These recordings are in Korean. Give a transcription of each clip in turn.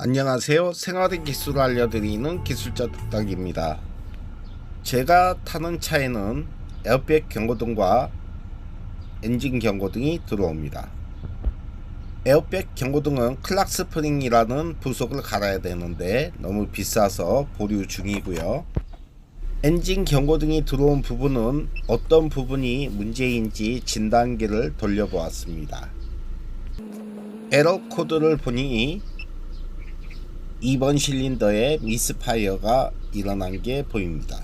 안녕하세요. 생활의 기술을 알려드리는 기술자 뚝딱입니다. 제가 타는 차에는 에어백 경고등과 엔진 경고등이 들어옵니다. 에어백 경고등은 클락스프링이라는 부속을 갈아야 되는데 너무 비싸서 보류 중이고요. 엔진 경고등이 들어온 부분은 어떤 부분이 문제인지 진단기를 돌려보았습니다. 에러 코드를 보니 2번 실린더에 미스파이어가 일어난 게 보입니다.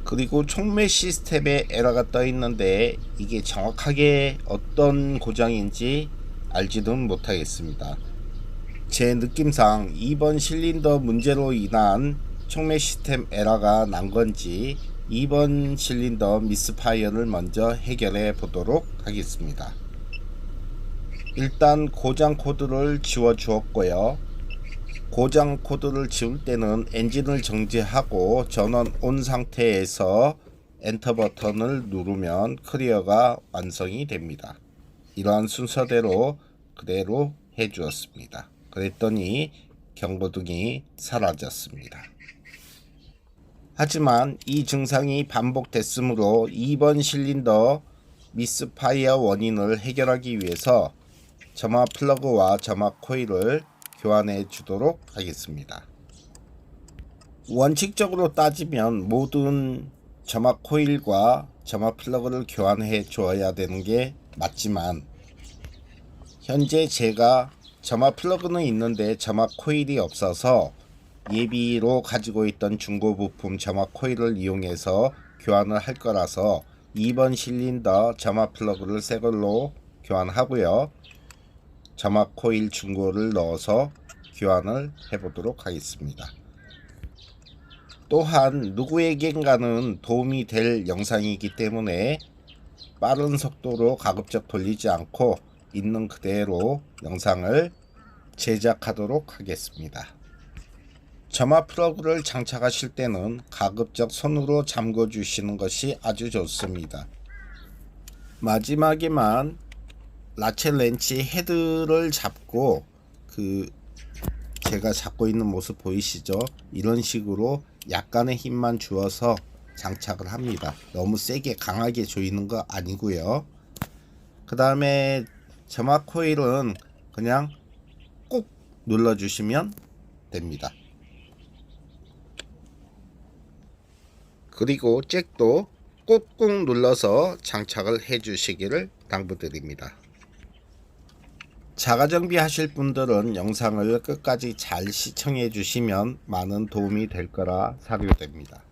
그리고 촉매 시스템에 에러가 떠 있는데 이게 정확하게 어떤 고장인지 알지는 못하겠습니다. 제 느낌상 2번 실린더 문제로 인한 촉매 시스템 에러가 난 건지 2번 실린더 미스파이어를 먼저 해결해 보도록 하겠습니다. 일단 고장 코드를 지워 주었고요. 고장 코드를 지울 때는 엔진을 정지하고 전원 온 상태에서 엔터 버튼을 누르면 클리어가 완성이 됩니다. 이러한 순서대로 그대로 해 주었습니다. 그랬더니 경고등이 사라졌습니다. 하지만 이 증상이 반복됐으므로 2번 실린더 미스파이어 원인을 해결하기 위해서 점화 플러그와 점화 코일을 교환해 주도록 하겠습니다. 원칙적으로 따지면 모든 점화 코일과 점화 플러그를 교환해 줘야 되는 게 맞지만 현재 제가 점화 플러그는 있는데 점화 코일이 없어서 예비로 가지고 있던 중고 부품 점화 코일을 이용해서 교환을 할 거라서 2번 실린더 점화 플러그를 새 걸로 교환하고요. 점화 코일 중고를 넣어서 교환을 해보도록 하겠습니다. 또한 누구에겐가는 도움이 될 영상이기 때문에 빠른 속도로 가급적 돌리지 않고 있는 그대로 영상을 제작하도록 하겠습니다. 점화 플러그를 장착하실 때는 가급적 손으로 잠궈 주시는 것이 아주 좋습니다. 마지막에만 라첼 렌치 헤드를 잡고 제가 잡고 있는 모습 보이시죠? 이런 식으로 약간의 힘만 주어서 장착을 합니다. 너무 세게 강하게 조이는 거 아니고요. 그 다음에 점화 코일은 그냥 꾹 눌러 주시면 됩니다. 그리고 잭도 꾹꾹 눌러서 장착을 해 주시기를 당부드립니다. 자가정비 하실 분들은 영상을 끝까지 잘 시청해 주시면 많은 도움이 될 거라 사료됩니다.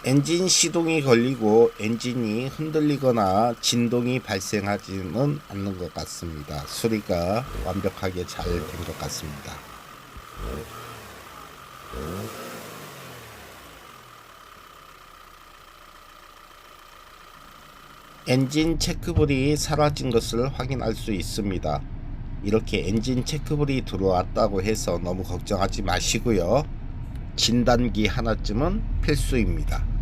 엔진 시동이 걸리고 엔진이 흔들리거나 진동이 발생하지는 않는 것 같습니다. 수리가 완벽하게 잘 된 것 같습니다. 엔진 체크불이 사라진 것을 확인할 수 있습니다. 이렇게 엔진 체크불이 들어왔다고 해서 너무 걱정하지 마시고요. 진단기 하나쯤은 필수입니다.